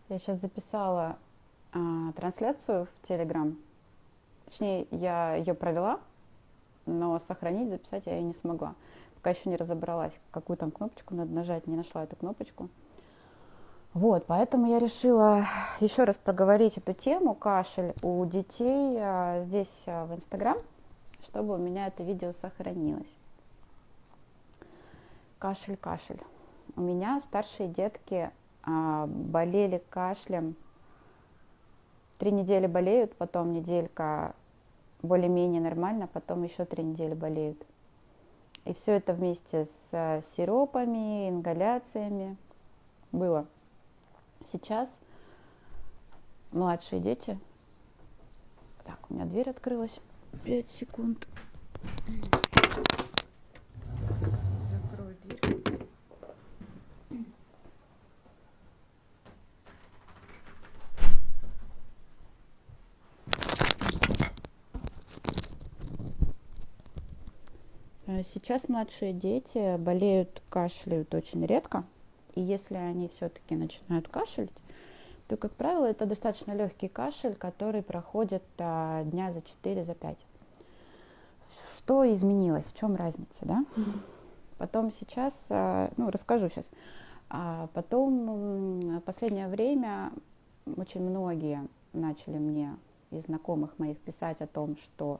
Я сейчас записала трансляцию в Telegram. Точнее, я ее провела, но сохранить, записать я ее не смогла. Пока еще не разобралась, какую там кнопочку надо нажать, не нашла эту кнопочку. Вот, поэтому я решила еще раз проговорить эту тему кашель у детей здесь в Instagram, чтобы у меня это видео сохранилось. Кашель, кашель. У меня старшие детки болели кашлем. 3 недели болеют, потом неделька более-менее нормально, потом еще 3 недели болеют. И все это вместе с сиропами, ингаляциями было. Сейчас младшие дети. Так, у меня дверь открылась. 5 секунд. Закрою дверь. Сейчас младшие дети болеют, кашляют очень редко. И если они все-таки начинают кашлять, то, как правило, это достаточно легкий кашель, который проходит дня за 4, за 5. Что изменилось? В чем разница, да? Потом сейчас, расскажу сейчас. Потом в последнее время очень многие начали мне из знакомых моих писать о том, что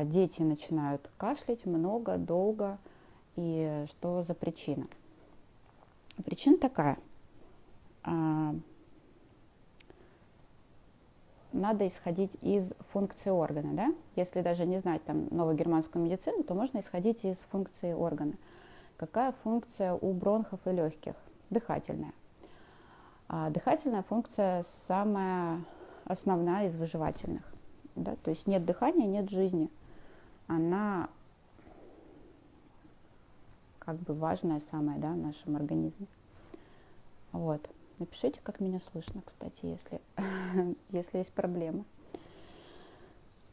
дети начинают кашлять много, долго, и что за причина. Причина такая. Надо исходить из функции органа, да? Если даже не знать там новую германскую медицину, то можно исходить из функции органа. Какая функция у бронхов и легких? Дыхательная. Дыхательная функция самая основная из выживательных. Да? То есть нет дыхания, нет жизни. Она как бы важная самая, да, в нашем организме. Вот. Напишите, как меня слышно, кстати, если есть проблемы.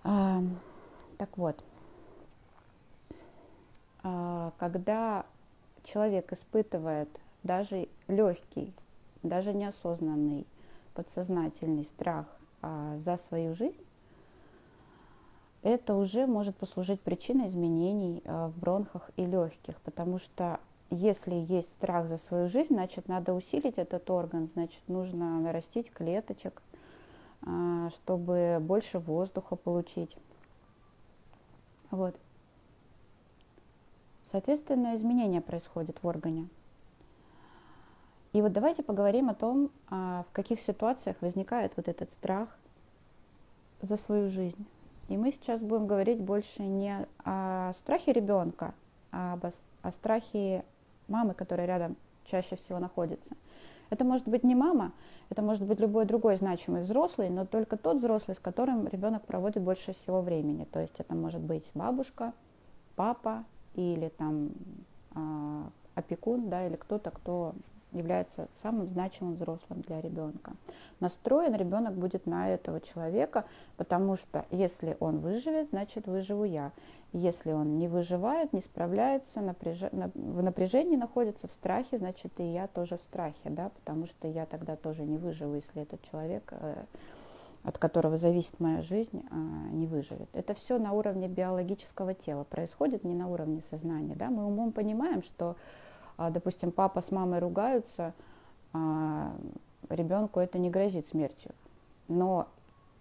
Так вот, когда человек испытывает даже легкий, даже неосознанный, подсознательный страх за свою жизнь, это уже может послужить причиной изменений в бронхах и легких, потому что если есть страх за свою жизнь, значит, надо усилить этот орган, значит, нужно нарастить клеточек, чтобы больше воздуха получить. Вот. Соответственно, изменения происходят в органе. И вот давайте поговорим о том, в каких ситуациях возникает вот этот страх за свою жизнь. И мы сейчас будем говорить больше не о страхе ребенка, а о страхе мамы, которая рядом чаще всего находится. Это может быть не мама, это может быть любой другой значимый взрослый, но только тот взрослый, с которым ребенок проводит больше всего времени. То есть это может быть бабушка, папа или там опекун, да, или кто-то, кто является самым значимым взрослым для ребенка. Настроен ребенок будет на этого человека, потому что если он выживет, значит выживу я. Если он не выживает, не справляется, в напряжении находится, в страхе, значит и я тоже в страхе, да, потому что я тогда тоже не выживу, если этот человек, от которого зависит моя жизнь, не выживет. Это все на уровне биологического тела происходит, не на уровне сознания. Да? Мы умом понимаем, что, допустим, папа с мамой ругаются, ребенку это не грозит смертью. Но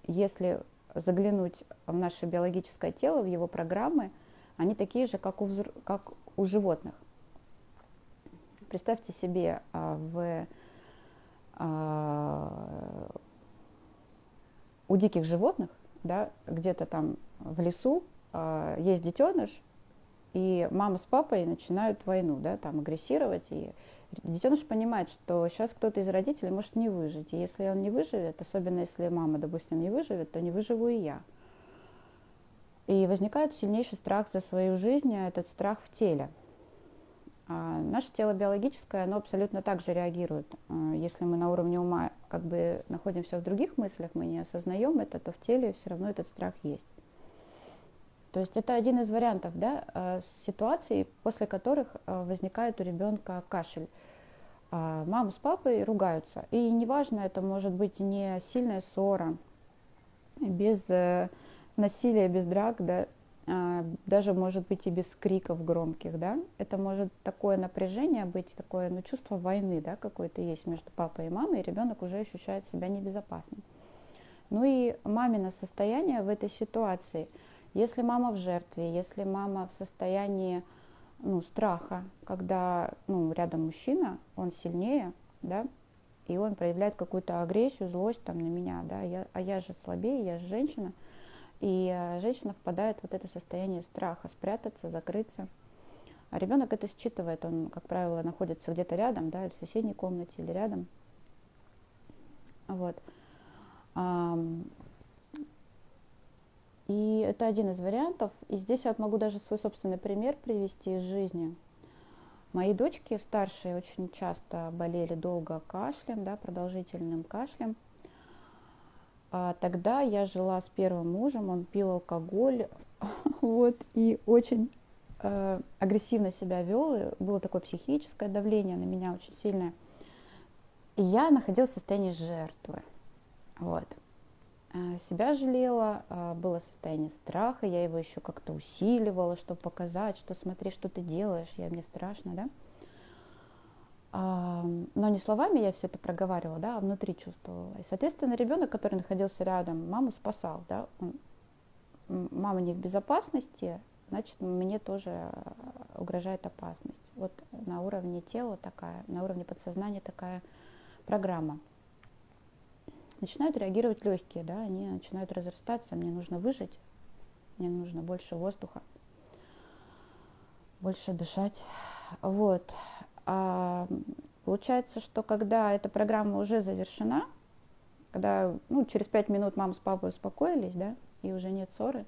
если заглянуть в наше биологическое тело, в его программы, они такие же, как у животных. Представьте себе, у диких животных, да, где-то там в лесу есть детеныш, и мама с папой начинают войну, да, там агрессировать, и детеныш понимает, что сейчас кто-то из родителей может не выжить, и если он не выживет, особенно если мама, допустим, не выживет, то не выживу и я. И возникает сильнейший страх за свою жизнь, а этот страх в теле. Наше тело биологическое, оно абсолютно так же реагирует. Если мы на уровне ума как бы находимся в других мыслях, мы не осознаем это, то в теле все равно этот страх есть. То есть это один из вариантов, да, ситуаций, после которых возникает у ребенка кашель. Мама с папой ругаются. И неважно, это может быть не сильная ссора, без насилия, без драк, да, даже может быть и без криков громких, да. Это может такое напряжение быть, такое, ну, чувство войны, да, какое-то есть между папой и мамой, и ребенок уже ощущает себя небезопасным. Ну и мамино состояние в этой ситуации. Если мама в жертве, если мама в состоянии, ну, страха, когда, ну, рядом мужчина, он сильнее, да, и он проявляет какую-то агрессию, злость там на меня, да, я же слабее, я же женщина, и женщина впадает в вот это состояние страха, спрятаться, закрыться. А ребенок это считывает, он, как правило, находится где-то рядом, да, или в соседней комнате, или рядом. Вот. И это один из вариантов. И здесь я могу даже свой собственный пример привести из жизни. Мои дочки старшие очень часто болели долго кашлем, да, продолжительным кашлем. Тогда я жила с первым мужем, он пил алкоголь, вот, и очень агрессивно себя вел, и было такое психическое давление на меня очень сильное. И я находилась в состоянии жертвы, вот. Себя жалела, было состояние страха, я его еще как-то усиливала, чтобы показать, что смотри, что ты делаешь, мне страшно, да. Но не словами я все это проговаривала, да, а внутри чувствовала. И, соответственно, ребенок, который находился рядом, маму спасал, да, мама не в безопасности, значит, мне тоже угрожает опасность. Вот на уровне тела такая, на уровне подсознания такая программа. Начинают реагировать легкие, да, они начинают разрастаться, мне нужно выжить, мне нужно больше воздуха, больше дышать. Вот. Получается, что когда эта программа уже завершена, когда, ну, через 5 минут мама с папой успокоились, да, и уже нет ссоры,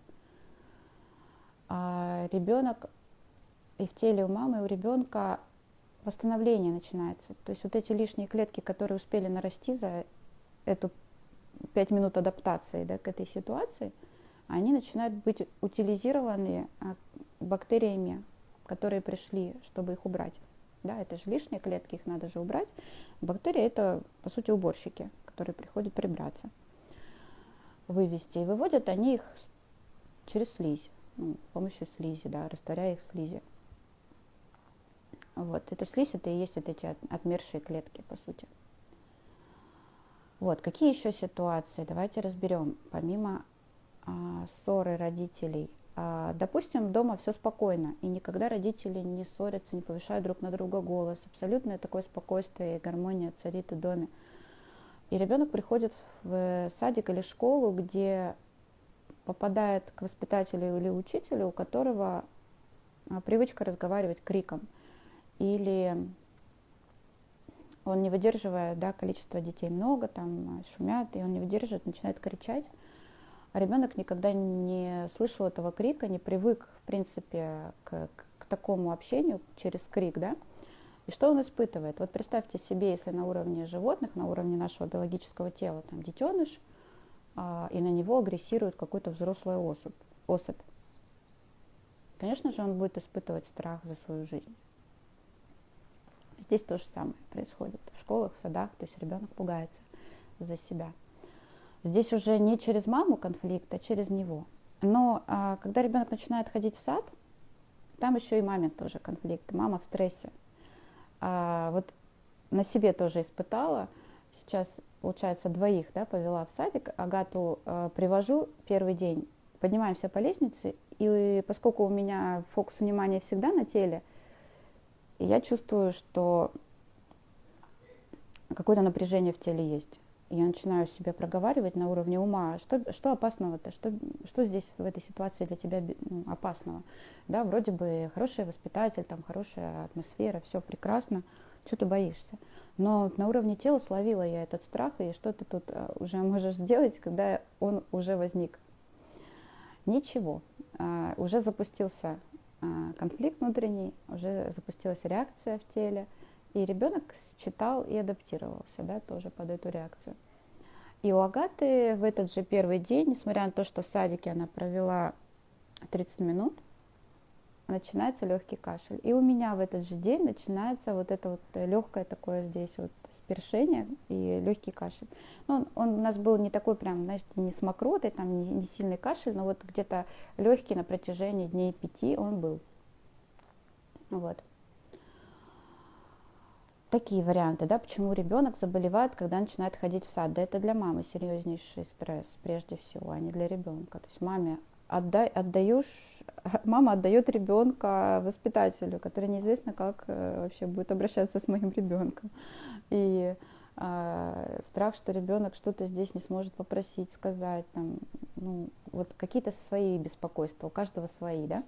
ребенок, и в теле у мамы, и у ребенка восстановление начинается. То есть вот эти лишние клетки, которые успели нарасти за эту 5 минут адаптации, да, к этой ситуации, они начинают быть утилизированы бактериями, которые пришли, чтобы их убрать. Да, это же лишние клетки, их надо же убрать. Бактерии это, по сути, уборщики, которые приходят прибраться, вывести. И выводят они их через слизь, ну, с помощью слизи, да, растворяя их в слизи. Вот, эта слизь, это и есть вот эти отмершие клетки, по сути. Вот, какие еще ситуации? Давайте разберем, помимо ссоры родителей. Допустим, дома все спокойно, и никогда родители не ссорятся, не повышают друг на друга голос. Абсолютное такое спокойствие и гармония царит в доме. И ребенок приходит в садик или школу, где попадает к воспитателю или учителю, у которого привычка разговаривать криком. Или он не выдерживает, да, количество детей много, там шумят, и он не выдерживает, начинает кричать. А ребенок никогда не слышал этого крика, не привык, в принципе, к такому общению через крик, да. И что он испытывает? Вот представьте себе, если на уровне животных, на уровне нашего биологического тела, там детеныш, и на него агрессирует какой-то взрослый особь. Конечно же, он будет испытывать страх за свою жизнь. Здесь то же самое происходит в школах, в садах, то есть ребенок пугается за себя. Здесь уже не через маму конфликт, а через него. Но когда ребенок начинает ходить в сад, там еще и маме тоже конфликт, мама в стрессе. Вот на себе тоже испытала, сейчас, получается, двоих, да, повела в садик, Агату привожу первый день, поднимаемся по лестнице, и поскольку у меня фокус внимания всегда на теле, я чувствую, что какое-то напряжение в теле есть. Я начинаю себе проговаривать на уровне ума, что опасного-то, что здесь в этой ситуации для тебя опасного. Да, вроде бы хороший воспитатель, там хорошая атмосфера, все прекрасно, что ты боишься. Но на уровне тела словила я этот страх, и что ты тут уже можешь сделать, когда он уже возник. Ничего, уже запустился конфликт внутренний, уже запустилась реакция в теле, и ребенок считал и адаптировался, да, тоже под эту реакцию. И у Агаты в этот же первый день, несмотря на то, что в садике она провела 30 минут, начинается легкий кашель. И у меня в этот же день начинается вот это вот легкое такое здесь вот спершение и легкий кашель. Ну, он у нас был не такой прям, знаете, не с мокротой, там не сильный кашель, но вот где-то легкий на протяжении дней 5 он был. Вот. Такие варианты, да, почему ребенок заболевает, когда начинает ходить в сад. Да это для мамы серьезнейший стресс, прежде всего, а не для ребенка. То есть мама отдает ребенка воспитателю, который неизвестно, как вообще будет обращаться с моим ребенком. И страх, что ребенок что-то здесь не сможет попросить, сказать, там, ну, вот какие-то свои беспокойства, у каждого свои, да,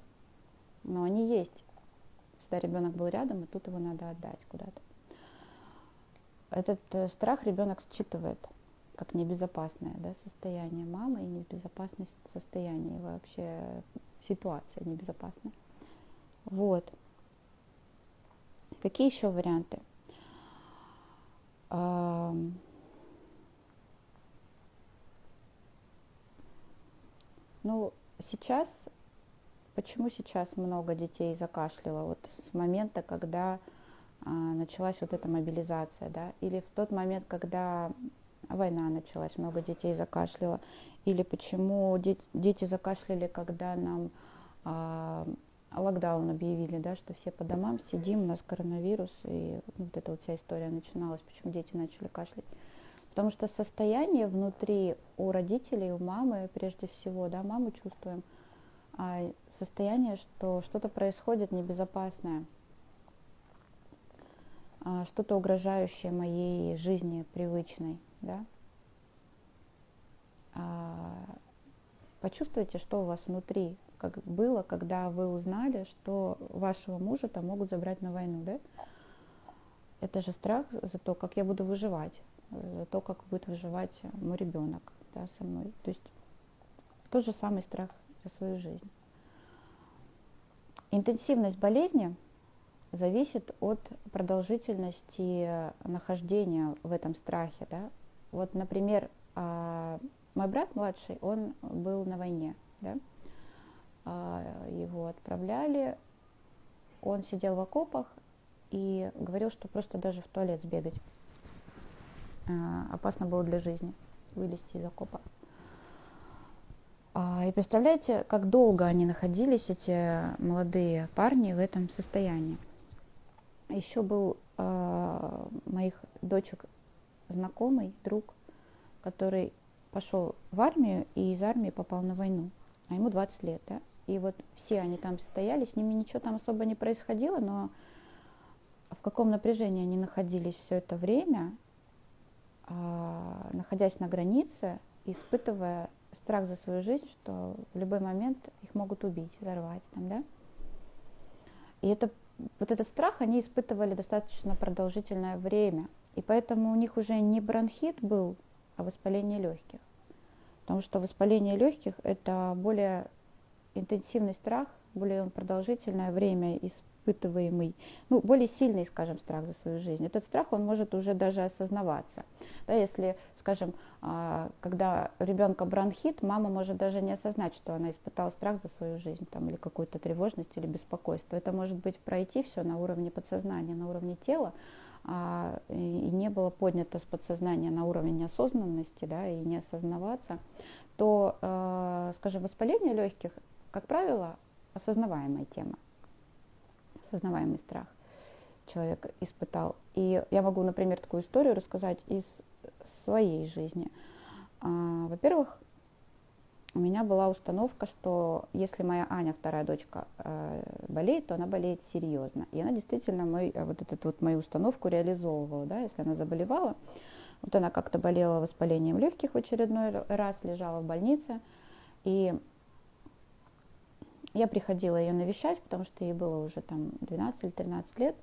но они есть. Всегда ребенок был рядом, и тут его надо отдать куда-то. Этот страх ребенок считывает как небезопасное, да, состояние мамы и небезопасность состояния, вообще ситуация небезопасная. Вот. Какие еще варианты? Ну, сейчас, почему сейчас много детей закашляло? Вот с момента, когда началась вот эта мобилизация, да, или в тот момент, когда война началась, много детей закашляло, или почему дети закашляли, когда нам локдаун объявили, да, что все по домам сидим, у нас коронавирус, и вот эта вот вся история начиналась, почему дети начали кашлять. Потому что состояние внутри у родителей, у мамы, прежде всего, да, маму чувствуем, состояние, что что-то происходит небезопасное, что-то угрожающее моей жизни привычной, да. Почувствуйте, что у вас внутри, как было, когда вы узнали, что вашего мужа-то могут забрать на войну, да. Это же страх за то, как я буду выживать, за то, как будет выживать мой ребенок, да, со мной. То есть тот же самый страх за свою жизнь. Интенсивность болезни зависит от продолжительности нахождения в этом страхе, да. Вот, например, мой брат младший, он был на войне, да. Его отправляли, он сидел в окопах и говорил, что просто даже в туалет сбегать опасно было для жизни, вылезти из окопа. И представляете, как долго они находились, эти молодые парни, в этом состоянии. Еще был моих дочек знакомый, друг, который пошел в армию и из армии попал на войну, а ему 20 лет, да? И вот все они там стояли, с ними ничего там особо не происходило, но в каком напряжении они находились все это время, находясь на границе, испытывая страх за свою жизнь, что в любой момент их могут убить, взорвать там, да? И вот этот страх они испытывали достаточно продолжительное время. И поэтому у них уже не бронхит был, а воспаление легких. Потому что воспаление легких – это более интенсивный страх, более продолжительное время испытываемый, ну, более сильный, скажем, страх за свою жизнь. Этот страх, он может уже даже осознаваться. Да, если, скажем, когда у ребенка бронхит, мама может даже не осознать, что она испытала страх за свою жизнь, там, или какую-то тревожность, или беспокойство. Это может быть пройти все на уровне подсознания, на уровне тела, и не было поднято с подсознания на уровень осознанности, да, и не осознаваться, то, скажем, воспаление легких, как правило, осознаваемая тема, осознаваемый страх человек испытал. И я могу, например, такую историю рассказать из своей жизни. Во-первых, у меня была установка, что если моя Аня, вторая дочка, болеет, то она болеет серьезно. И она действительно мою установку реализовывала. Да? Если она заболевала, вот она как-то болела воспалением легких в очередной раз, лежала в больнице. И я приходила ее навещать, потому что ей было уже там 12 или 13 лет.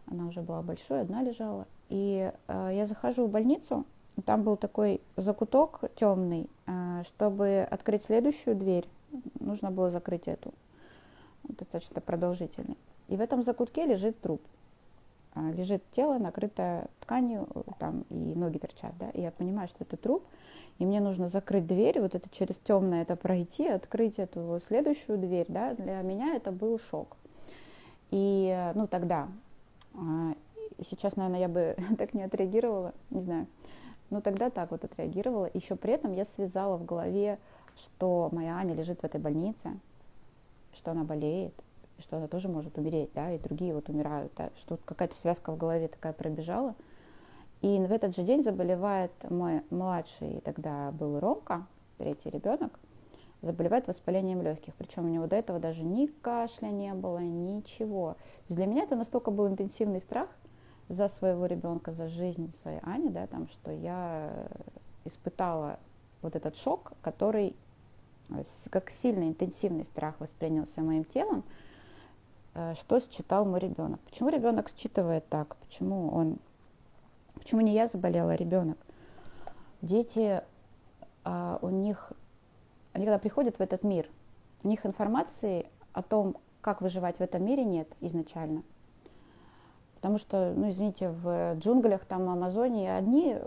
Она уже была большой, одна лежала. И я захожу в больницу, там был такой закуток темный. Чтобы открыть следующую дверь, нужно было закрыть эту, достаточно продолжительный. И в этом закутке лежит труп. лежит тело, накрытое тканью, там и ноги торчат, да, и я понимаю, что это труп, и мне нужно закрыть дверь, вот это через темное это пройти, открыть эту следующую дверь, да, для меня это был шок. И, ну, тогда, сейчас, наверное, я бы так не отреагировала, не знаю, но тогда так вот отреагировала. Еще при этом я связала в голове, что моя Аня лежит в этой больнице, что она болеет, что она тоже может умереть, да, и другие вот умирают, да, что какая-то связка в голове такая пробежала. И в этот же день заболевает мой младший, тогда был Ромка, третий ребенок, заболевает воспалением легких. Причем у него до этого даже ни кашля не было, ничего. То есть для меня это настолько был интенсивный страх за своего ребенка, за жизнь своей Ани, да, там, что я испытала вот этот шок, который как сильно интенсивный страх воспринялся моим телом, что считал мой ребенок. Почему ребенок считывает так? Почему не я заболела, а ребенок? Дети, у них, они когда приходят в этот мир, у них информации о том, как выживать в этом мире, нет изначально. Потому что, ну, извините, в джунглях, там, в Амазонии одни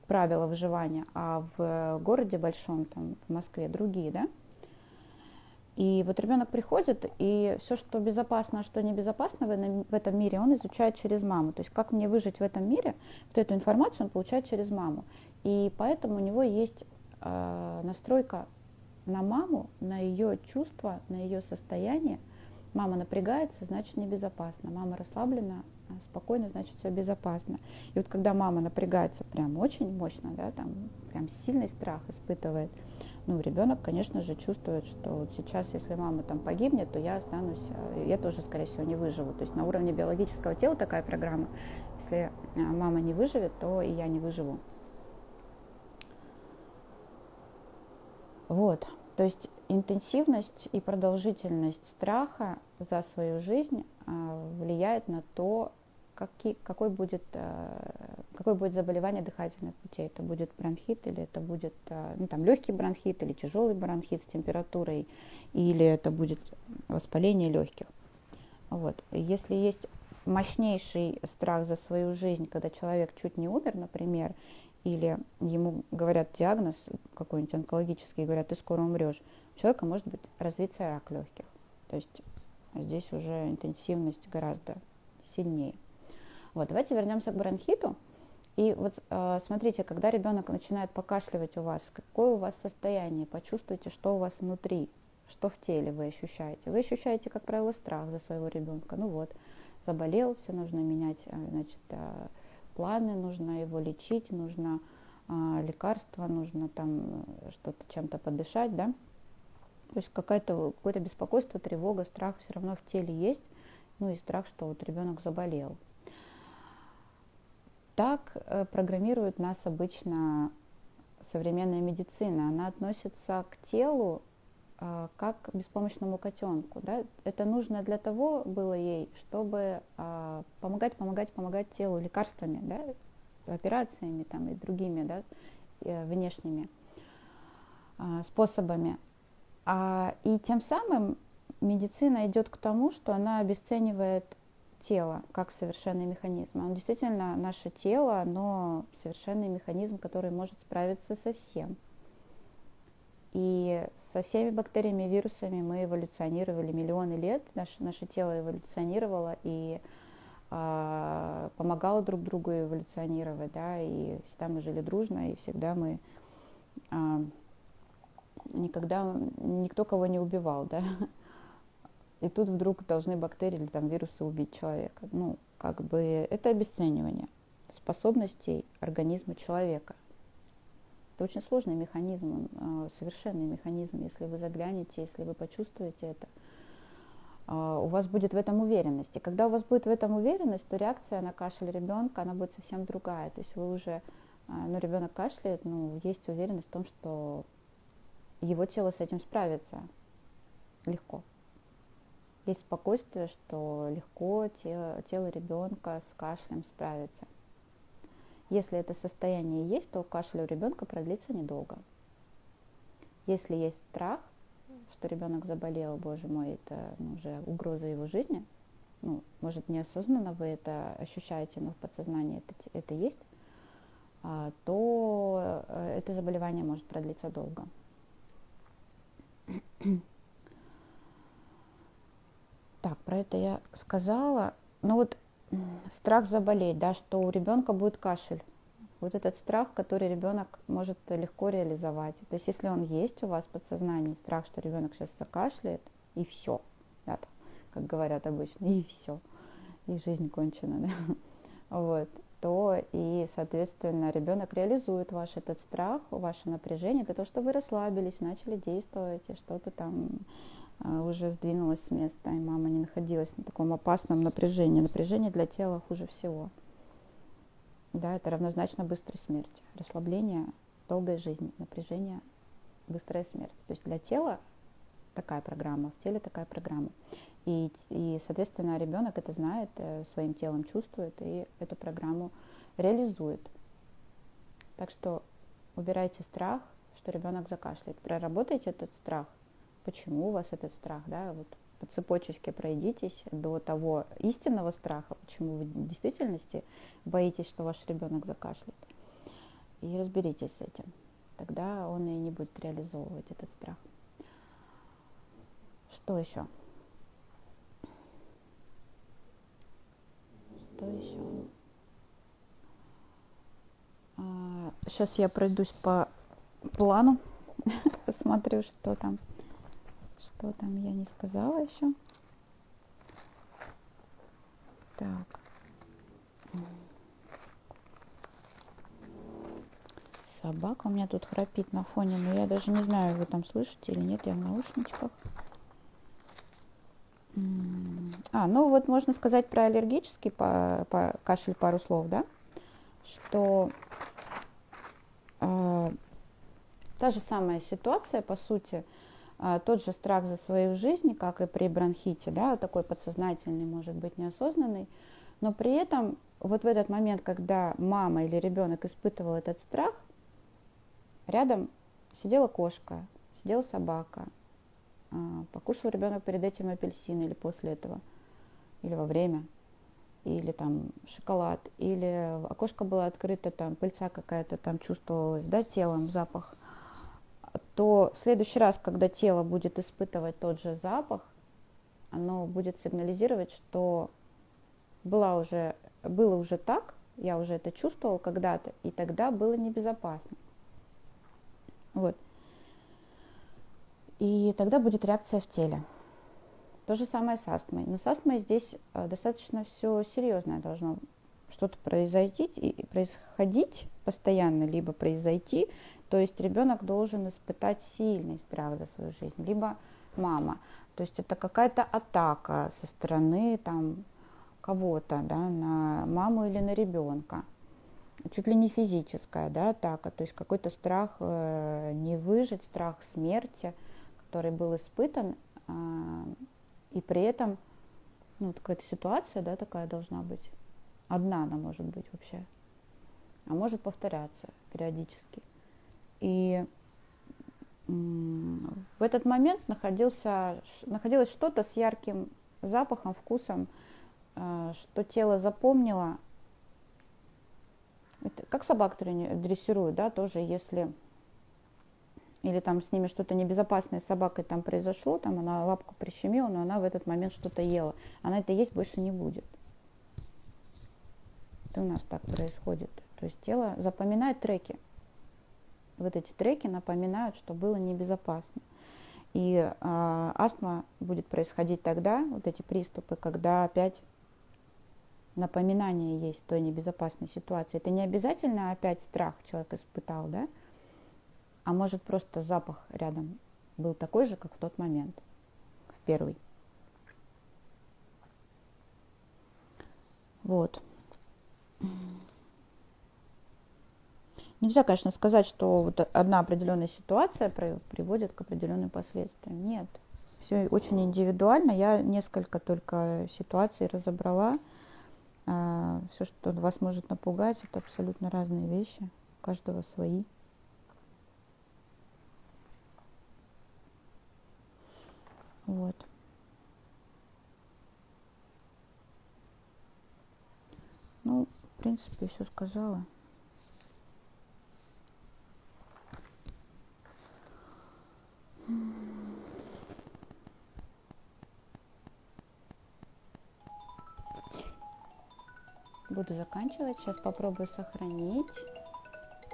правила выживания, а в городе большом, там, в Москве, другие, да? И вот ребенок приходит, и все, что безопасно, а что небезопасно в этом мире, он изучает через маму. То есть как мне выжить в этом мире, вот эту информацию он получает через маму. И поэтому у него есть настройка на маму, на ее чувства, на ее состояние. Мама напрягается, значит небезопасно. Мама расслаблена, спокойно, значит все безопасно. И вот когда мама напрягается прям очень мощно, да, там прям сильный страх испытывает, ну, ребенок, конечно же, чувствует, что вот сейчас, если мама там погибнет, то я останусь, я тоже, скорее всего, не выживу. То есть на уровне биологического тела такая программа. Если мама не выживет, то и я не выживу. Вот. То есть интенсивность и продолжительность страха за свою жизнь влияет на то, какое будет заболевание дыхательных путей. Это будет бронхит, или это будет ну, там, легкий бронхит, или тяжелый бронхит с температурой, или это будет воспаление легких. Вот. Если есть мощнейший страх за свою жизнь, когда человек чуть не умер, например, или ему говорят диагноз какой-нибудь онкологический, говорят, ты скоро умрешь, у человека может быть развиться рак легких. То есть здесь уже интенсивность гораздо сильнее. Вот, давайте вернемся к бронхиту. И вот смотрите, когда ребенок начинает покашливать у вас, какое у вас состояние, почувствуйте, что у вас внутри, что в теле вы ощущаете. Вы ощущаете, как правило, страх за своего ребенка. Ну вот, заболел, все нужно менять, значит, планы, нужно его лечить, нужно лекарства, нужно там что-то чем-то подышать, да. То есть какое-то беспокойство, тревога, страх все равно в теле есть, ну и страх, что вот ребенок заболел. Так программирует нас обычно современная медицина. Она относится к телу как к беспомощному котенку. Да? Это нужно для того было ей, чтобы помогать телу лекарствами, да? Операциями там, и другими, да? Внешними способами. И тем самым медицина идет к тому, что она обесценивает тело как совершенный механизм. Действительно, наше тело, оно совершенный механизм, который может справиться со всем. И со всеми бактериями, вирусами мы эволюционировали миллионы лет. Наше тело эволюционировало и помогало друг другу эволюционировать, да, и всегда мы жили дружно, и всегда мы никогда никто кого не убивал, да. И тут вдруг должны бактерии или там вирусы убить человека. Ну, как бы это обесценивание способностей организма человека. Это очень сложный механизм, совершенный механизм. Если вы заглянете, если вы почувствуете это, у вас будет в этом уверенность. И когда у вас будет в этом уверенность, то реакция на кашель ребенка, она будет совсем другая. То есть вы уже, ну, ребенок кашляет, ну, есть уверенность в том, что его тело с этим справится легко. Есть спокойствие, что легко тело ребенка с кашлем справится. Если это состояние есть, то кашель у ребенка продлится недолго. Если есть страх, что ребенок заболел, боже мой, это уже угроза его жизни, ну, может, неосознанно вы это ощущаете, но в подсознании это есть, то это заболевание может продлиться долго. Так, про это я сказала. Ну вот страх заболеть, да, что у ребенка будет кашель. Вот этот страх, который ребенок может легко реализовать. То есть если он есть у вас в подсознании, страх, что ребенок сейчас закашляет, и все, да, как говорят обычно, и все, и жизнь кончена, да, вот, то и, соответственно, ребенок реализует ваш этот страх, ваше напряжение для того, чтобы вы расслабились, начали действовать, и что-то там уже сдвинулось с места, и мама не находилась на таком опасном напряжении. Напряжение для тела хуже всего. Да, это равнозначно быстрой смерти. Расслабление долгой жизни, напряжение быстрая смерть. То есть для тела такая программа, в теле такая программа. И соответственно, ребенок это знает, своим телом чувствует и эту программу реализует. Так что убирайте страх, что ребенок закашляет. Проработайте этот страх. Почему у вас этот страх, да, вот по цепочечке пройдитесь до того истинного страха, почему вы в действительности боитесь, что ваш ребенок закашляет. И разберитесь с этим. Тогда он и не будет реализовывать этот страх. Что еще? Что еще? Сейчас я пройдусь по плану, посмотрю, что там я не сказала еще. Так. Собака у меня тут храпит на фоне, но я даже не знаю, вы там слышите или нет, я в наушничках. Ну вот можно сказать про аллергический кашель пару слов, да, что та же самая ситуация, по сути, тот же страх за свою жизнь, как и при бронхите, да, такой подсознательный, может быть, неосознанный, но при этом вот в этот момент, когда мама или ребенок испытывал этот страх, рядом сидела кошка, сидела собака, покушал ребенок перед этим апельсин или после этого, или во время, или там шоколад, или окошко было открыто, там пыльца какая-то там чувствовалась, да, телом, запах, то в следующий раз, когда тело будет испытывать тот же запах, оно будет сигнализировать, что было уже так, я уже это чувствовал когда-то, и тогда было небезопасно. Вот. И тогда будет реакция в теле. То же самое с астмой. Но с астмой здесь достаточно все серьезное должно что-то происходить постоянно, либо произойти. То есть ребенок должен испытать сильный страх за свою жизнь, либо мама. То есть это какая-то атака со стороны там кого-то, да, на маму или на ребенка. Чуть ли не физическая, да, атака. То есть какой-то страх не выжить, страх смерти, который был испытан. И при этом, ну, какая-то ситуация, да, такая должна быть. Одна она может быть вообще. А может повторяться периодически. И в этот момент находилось что-то с ярким запахом, вкусом, что тело запомнило. Это как собак дрессируют, да, тоже если... Или там с ними что-то небезопасное с собакой там произошло, там она лапку прищемила, но она в этот момент что-то ела. Она это есть больше не будет. Это у нас так происходит. То есть тело запоминает треки. Вот эти треки напоминают, что было небезопасно. И астма будет происходить тогда, вот эти приступы, когда опять напоминание есть той небезопасной ситуации. Это не обязательно опять страх человек испытал, да? А может просто запах рядом был такой же, как в тот момент, в первый. Вот. Нельзя, конечно, сказать, что вот одна определенная ситуация приводит к определенным последствиям. Нет. Все очень индивидуально. Я несколько только ситуаций разобрала. Все, что вас может напугать, это абсолютно разные вещи. У каждого свои. Вот. Ну, в принципе, все сказала. Буду заканчивать. Сейчас попробую сохранить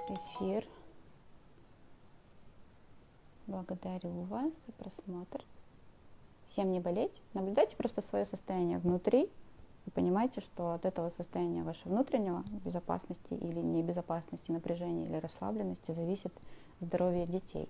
эфир. Благодарю вас за просмотр. Всем не болеть. Наблюдайте просто свое состояние внутри. И понимаете, что от этого состояния вашего внутреннего безопасности или небезопасности, напряжения или расслабленности зависит здоровье детей.